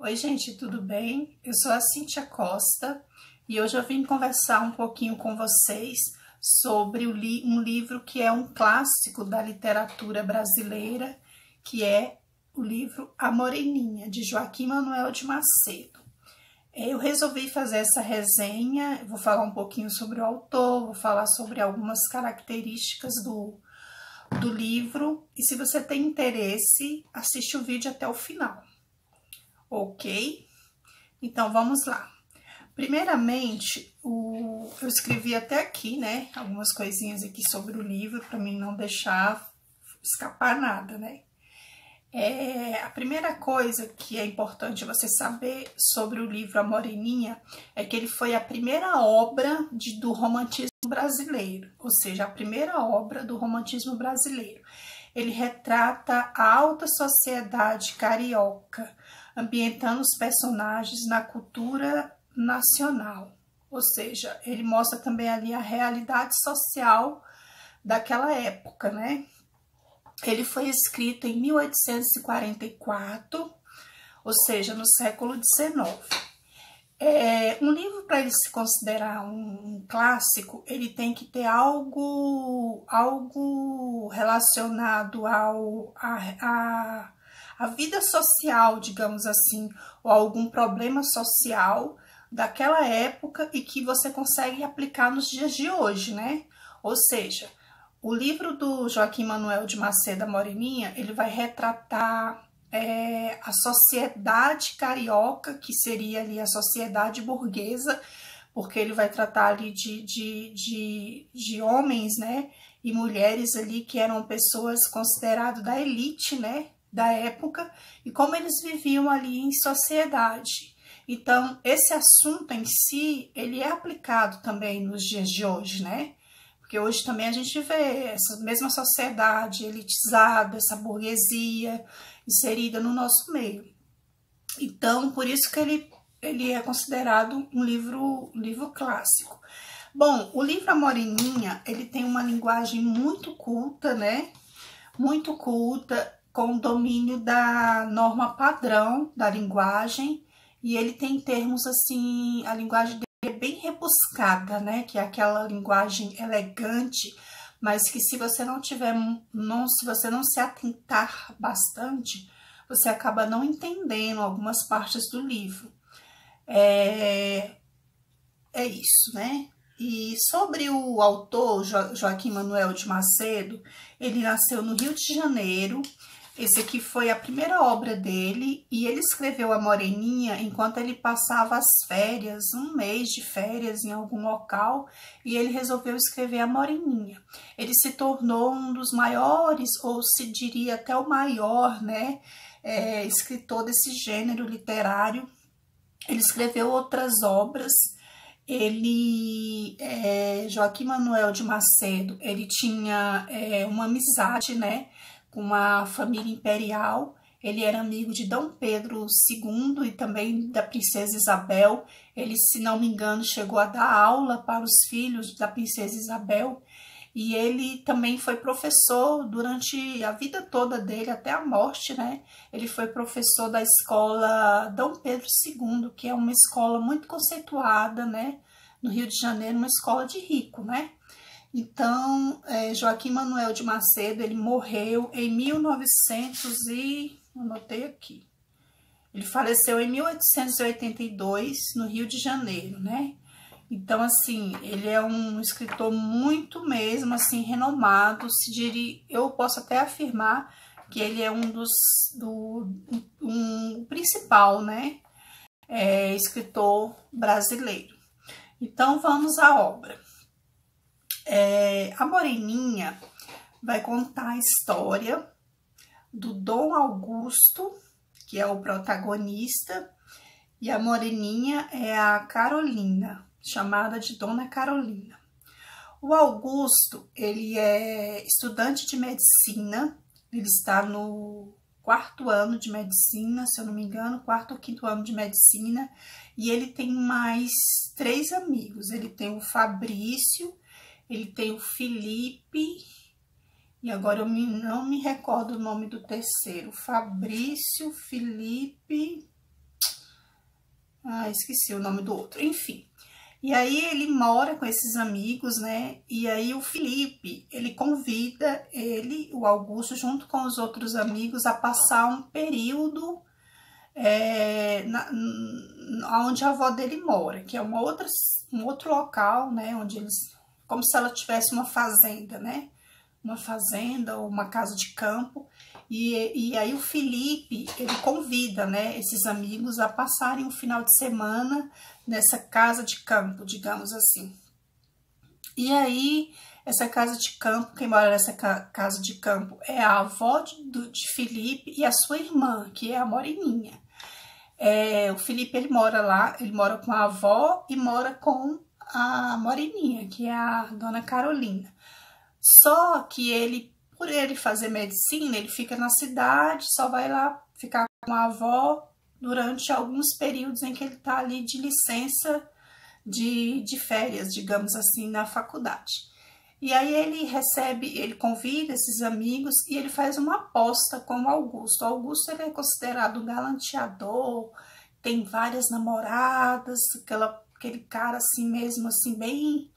Oi, gente, tudo bem? Eu sou a Cíntia Costa e hoje eu vim conversar um pouquinho com vocês sobre um livro que é um clássico da literatura brasileira, que é o livro A Moreninha, de Joaquim Manuel de Macedo. Eu resolvi fazer essa resenha, vou falar um pouquinho sobre o autor, vou falar sobre algumas características do livro, e se você tem interesse, assiste o vídeo até o final. Ok? Então, vamos lá. Primeiramente, eu escrevi até aqui, né, algumas coisinhas aqui sobre o livro, para mim não deixar escapar nada, né? A primeira coisa que é importante você saber sobre o livro A Moreninha é que ele foi a primeira obra do romantismo brasileiro, ou seja, a primeira obra do romantismo brasileiro. Ele retrata a alta sociedade carioca, ambientando os personagens na cultura nacional. Ou seja, ele mostra também ali a realidade social daquela época, né? Ele foi escrito em 1844, ou seja, no século XIX. Um livro, para ele se considerar um clássico, ele tem que ter algo relacionado à vida social, digamos assim, ou algum problema social daquela época e que você consegue aplicar nos dias de hoje, né? Ou seja, o livro do Joaquim Manuel de Macedo, A Moreninha, ele vai retratar a sociedade carioca, que seria ali a sociedade burguesa, porque ele vai tratar ali de homens, né, e mulheres ali que eram pessoas consideradas da elite, né, da época, e como eles viviam ali em sociedade. Então, esse assunto em si, ele é aplicado também nos dias de hoje, né? Porque hoje também a gente vê essa mesma sociedade elitizada, essa burguesia inserida no nosso meio. Então, por isso que ele é considerado um livro clássico. Bom, o livro A Moreninha, ele tem uma linguagem muito culta, né? Muito culta, com domínio da norma padrão da linguagem, e ele tem termos assim, a linguagem é bem rebuscada, né? Que é aquela linguagem elegante, mas que se você não tiver, se você não se atentar bastante, você acaba não entendendo algumas partes do livro. É isso, né? E sobre o autor, Joaquim Manuel de Macedo, ele nasceu no Rio de Janeiro. Esse aqui foi a primeira obra dele, e ele escreveu A Moreninha enquanto ele passava as férias, um mês de férias em algum local, e ele resolveu escrever A Moreninha. Ele se tornou um dos maiores, ou se diria até o maior, né, escritor desse gênero literário. Ele escreveu outras obras. Joaquim Manuel de Macedo, ele tinha uma amizade, né, com uma família imperial. Ele era amigo de Dom Pedro II e também da princesa Isabel. Ele, se não me engano, chegou a dar aula para os filhos da princesa Isabel. E ele também foi professor durante a vida toda dele, até a morte, né? Ele foi professor da escola Dom Pedro II, que é uma escola muito conceituada, né? No Rio de Janeiro, uma escola de rico, né? Então, Joaquim Manuel de Macedo, ele morreu em 1900 e... anotei aqui. Ele faleceu em 1882, no Rio de Janeiro, né? Então, assim, ele é um escritor muito mesmo, assim, renomado. Eu posso até afirmar que ele é um principal, né? Escritor brasileiro. Então, vamos à obra. A Moreninha vai contar a história do Dom Augusto, que é o protagonista, e a Moreninha é a Carolina, chamada de Dona Carolina. O Augusto, ele é estudante de medicina, ele está no 4º ano de medicina, se eu não me engano, 4º ou 5º ano de medicina, e ele tem mais 3 amigos. Ele tem o Fabrício, ele tem o Felipe, e agora eu não me recordo o nome do terceiro. Fabrício, Felipe... esqueci o nome do outro, enfim. E aí ele mora com esses amigos, né? E aí o Felipe, ele convida ele, o Augusto, junto com os outros amigos, a passar um período onde a avó dele mora, que é um outro local, né? Onde eles, como se ela tivesse uma fazenda, né? Uma fazenda ou uma casa de campo. E aí o Felipe, ele convida, né, esses amigos a passarem um final de semana nessa casa de campo, digamos assim. E aí, essa casa de campo, quem mora nessa casa de campo é a avó de Felipe e a sua irmã, que é a Moreninha. O Felipe, ele mora lá, ele mora com a avó e mora com a Moreninha, que é a dona Carolina. Só que ele, por ele fazer medicina, ele fica na cidade, só vai lá ficar com a avó durante alguns períodos em que ele tá ali de licença de férias, digamos assim, na faculdade. E aí ele convida esses amigos e ele faz uma aposta com o Augusto. O Augusto, ele é considerado um galanteador, tem várias namoradas, aquele cara assim mesmo, assim, bem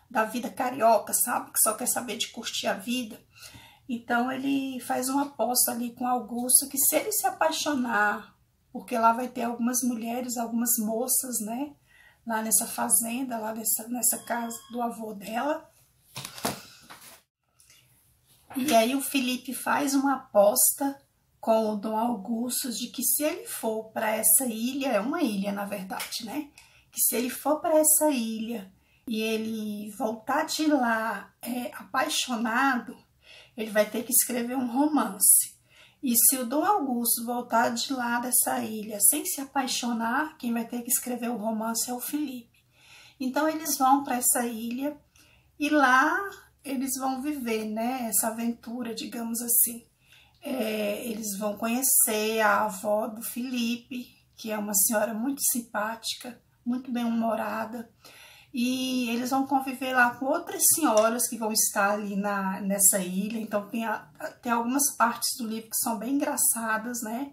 da vida carioca, sabe? Que só quer saber de curtir a vida. Então ele faz uma aposta ali com Augusto que se ele se apaixonar, porque lá vai ter algumas mulheres, algumas moças, né? Lá nessa fazenda, lá nessa casa do avô dela. E aí o Felipe faz uma aposta com o Dom Augusto de que se ele for para essa ilha, é uma ilha na verdade, né? Que se ele for para essa ilha e ele voltar de lá apaixonado, ele vai ter que escrever um romance. E se o Dom Augusto voltar de lá dessa ilha sem se apaixonar, quem vai ter que escrever o romance é o Felipe. Então eles vão para essa ilha e lá eles vão viver, né, essa aventura, digamos assim. Eles vão conhecer a avó do Felipe, que é uma senhora muito simpática, muito bem-humorada. E eles vão conviver lá com outras senhoras que vão estar ali nessa ilha. Então tem algumas partes do livro que são bem engraçadas, né?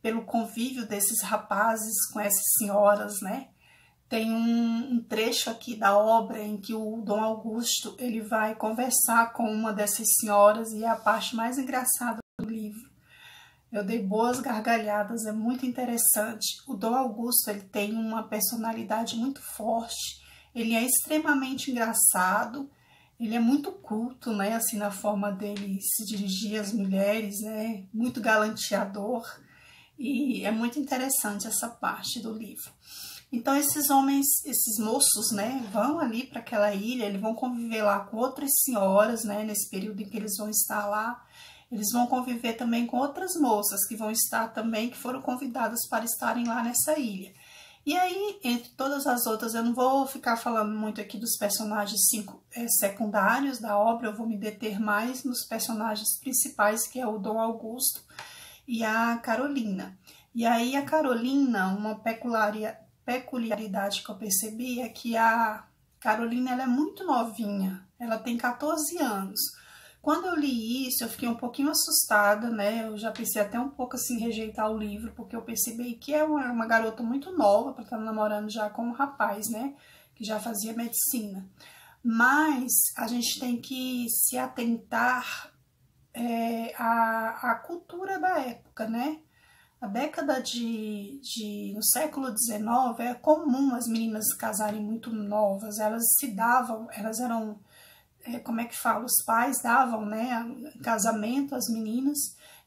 Pelo convívio desses rapazes com essas senhoras, né? Tem um trecho aqui da obra em que o Dom Augusto ele vai conversar com uma dessas senhoras e é a parte mais engraçada do livro. Eu dei boas gargalhadas, é muito interessante. O Dom Augusto ele tem uma personalidade muito forte. Ele é extremamente engraçado, ele é muito culto, né, assim, na forma dele se dirigir às mulheres, né, muito galanteador, e é muito interessante essa parte do livro. Então esses homens, esses moços, né, vão ali para aquela ilha, eles vão conviver lá com outras senhoras, né, nesse período em que eles vão estar lá. Eles vão conviver também com outras moças que vão estar também, que foram convidadas para estarem lá nessa ilha. E aí, entre todas as outras, eu não vou ficar falando muito aqui dos personagens secundários da obra, eu vou me deter mais nos personagens principais, que é o Dom Augusto e a Carolina. E aí, a Carolina, uma peculiaridade que eu percebi é que a Carolina ela é muito novinha, ela tem 14 anos. Quando eu li isso, eu fiquei um pouquinho assustada, né? Eu já pensei até um pouco assim, rejeitar o livro, porque eu percebi que é uma garota muito nova para estar namorando já com um rapaz, né? Que já fazia medicina. Mas a gente tem que se atentar à cultura da época, né? A década no século XIX é comum as meninas casarem muito novas, elas se davam, elas eram... como é que fala, os pais davam, né, casamento às meninas,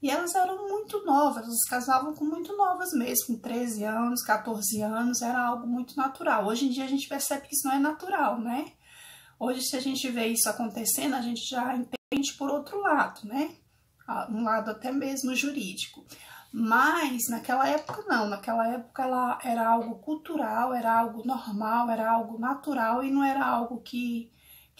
e elas eram muito novas, elas casavam com muito novas mesmo, com 13 anos, 14 anos, era algo muito natural. Hoje em dia a gente percebe que isso não é natural, né? Hoje, se a gente vê isso acontecendo, a gente já entende por outro lado, né? Um lado até mesmo jurídico. Mas naquela época não, naquela época ela era algo cultural, era algo normal, era algo natural e não era algo que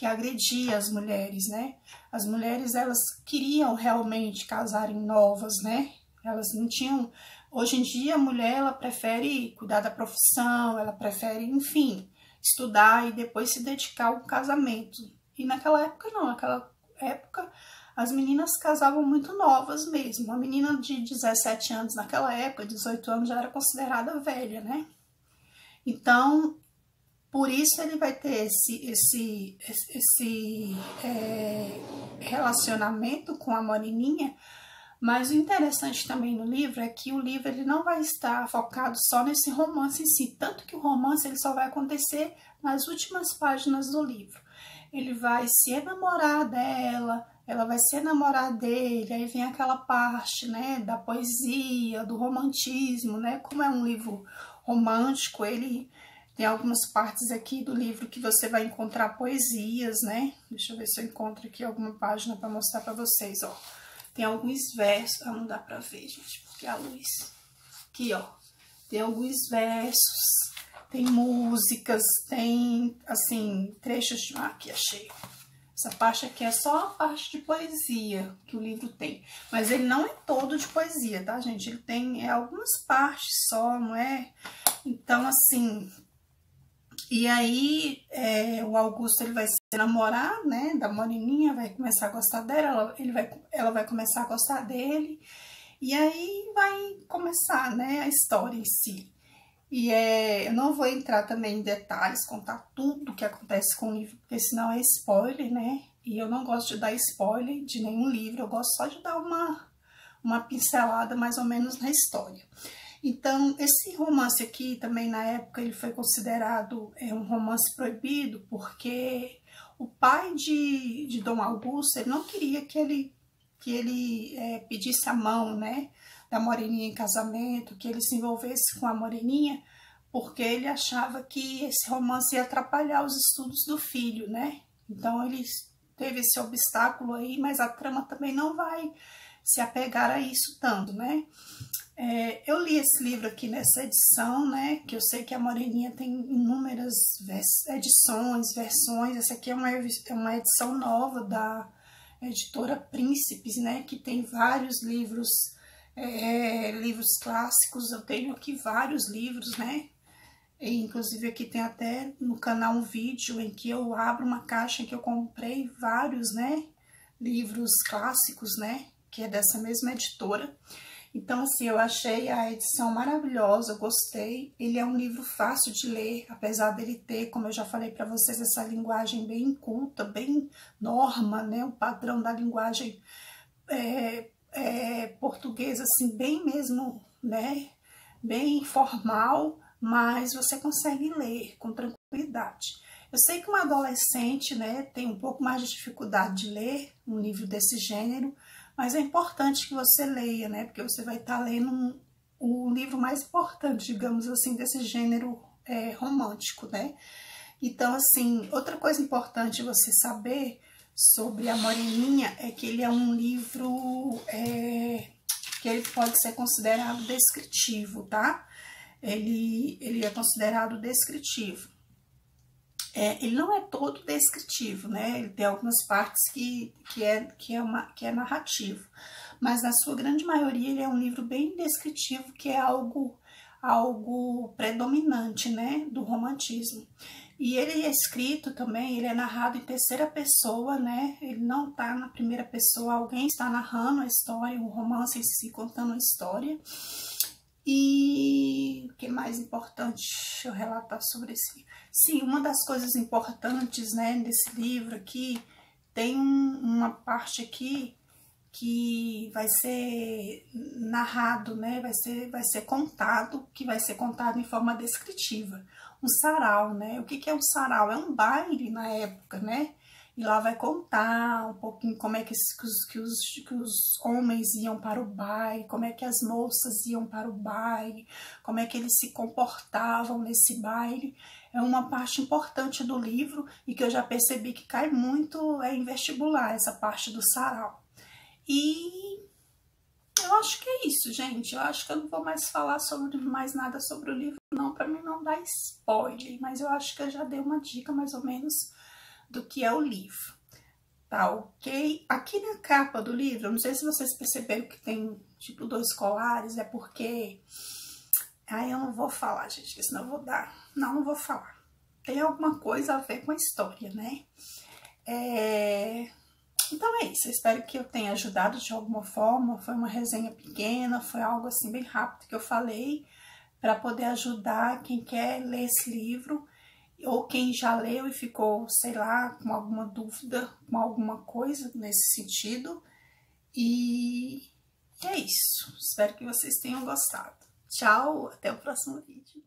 agredia as mulheres, né? As mulheres, elas queriam realmente casarem novas, né? Elas não tinham... Hoje em dia, a mulher, ela prefere cuidar da profissão, ela prefere, enfim, estudar e depois se dedicar ao casamento. E naquela época, não. Naquela época, as meninas casavam muito novas mesmo. Uma menina de 17 anos, naquela época, 18 anos, já era considerada velha, né? Então, por isso ele vai ter relacionamento com a Moreninha. Mas o interessante também no livro é que o livro ele não vai estar focado só nesse romance em si, tanto que o romance ele só vai acontecer nas últimas páginas do livro. Ele vai se enamorar dela, ela vai se enamorar dele, aí vem aquela parte, né, da poesia, do romantismo, né? Como é um livro romântico, ele tem algumas partes aqui do livro que você vai encontrar poesias, né? Deixa eu ver se eu encontro aqui alguma página para mostrar para vocês, ó. Tem alguns versos, não dá pra ver, gente, porque a luz... Aqui, ó, tem alguns versos, tem músicas, tem, assim, trechos de... aqui, achei. Essa parte aqui é só a parte de poesia que o livro tem. Mas ele não é todo de poesia, tá, gente? Ele tem algumas partes só, não é? Então, assim... E aí, o Augusto ele vai se namorar, né, da Moreninha, vai começar a gostar dela, ela vai começar a gostar dele, e aí vai começar, né, a história em si. E eu não vou entrar também em detalhes, contar tudo o que acontece com o livro, porque senão é spoiler, né, e eu não gosto de dar spoiler de nenhum livro, eu gosto só de dar uma pincelada mais ou menos na história. Então, esse romance aqui, também na época, ele foi considerado um romance proibido, porque o pai de Dom Augusto, ele não queria que ele pedisse a mão, né, da Moreninha em casamento, que ele se envolvesse com a Moreninha, porque ele achava que esse romance ia atrapalhar os estudos do filho, né. Então, ele teve esse obstáculo aí, mas a trama também não vai se apegar a isso tanto, né. Eu li esse livro aqui nessa edição, né, que eu sei que a Moreninha tem inúmeras edições, versões. Essa aqui é uma edição nova da editora Príncipes, né, que tem vários livros, livros clássicos. Eu tenho aqui vários livros, né, e inclusive aqui tem até no canal um vídeo em que eu abro uma caixa em que eu comprei vários, né, livros clássicos, né, que é dessa mesma editora. Então, assim, eu achei a edição maravilhosa, eu gostei. Ele é um livro fácil de ler, apesar dele ter, como eu já falei para vocês, essa linguagem bem culta, bem norma, né? O padrão da linguagem portuguesa, assim, bem mesmo, né? Bem formal, mas você consegue ler com tranquilidade. Eu sei que uma adolescente, né, tem um pouco mais de dificuldade de ler um livro desse gênero, mas é importante que você leia, né? Porque você vai estar lendo o livro mais importante, digamos assim, desse gênero romântico, né? Então, assim, outra coisa importante você saber sobre a Moreninha é que ele é um livro que ele pode ser considerado descritivo, tá? Ele é considerado descritivo. Ele não é todo descritivo, né? Ele tem algumas partes que é narrativo, mas na sua grande maioria ele é um livro bem descritivo, que é algo predominante, né, do romantismo. E ele é escrito também, ele é narrado em terceira pessoa, né? Ele não tá na primeira pessoa, alguém está narrando a história, o romance em si, contando a história. E o que mais importante eu relatar sobre esse livro? Sim, uma das coisas importantes, né, desse livro aqui, tem uma parte aqui que vai ser narrado, né, vai ser contado, que vai ser contado em forma descritiva. Um sarau, né? O que é um sarau? É um baile na época, né? E lá vai contar um pouquinho como é que os homens iam para o baile, como é que as moças iam para o baile, como é que eles se comportavam nesse baile. É uma parte importante do livro e que eu já percebi que cai muito em vestibular, essa parte do sarau. E eu acho que é isso, gente. Eu acho que eu não vou mais falar mais nada sobre o livro, não, para mim não dar spoiler, mas eu acho que eu já dei uma dica mais ou menos do que é o livro, tá ok? Aqui na capa do livro, eu não sei se vocês perceberam que tem tipo 2 colares, é porque... Aí eu não vou falar, gente, porque senão eu vou dar... Não vou falar. Tem alguma coisa a ver com a história, né? Então é isso, eu espero que eu tenha ajudado de alguma forma. Foi uma resenha pequena, foi algo assim bem rápido que eu falei. para poder ajudar quem quer ler esse livro, ou quem já leu e ficou, sei lá, com alguma dúvida, com alguma coisa nesse sentido. E é isso. Espero que vocês tenham gostado. Tchau, até o próximo vídeo.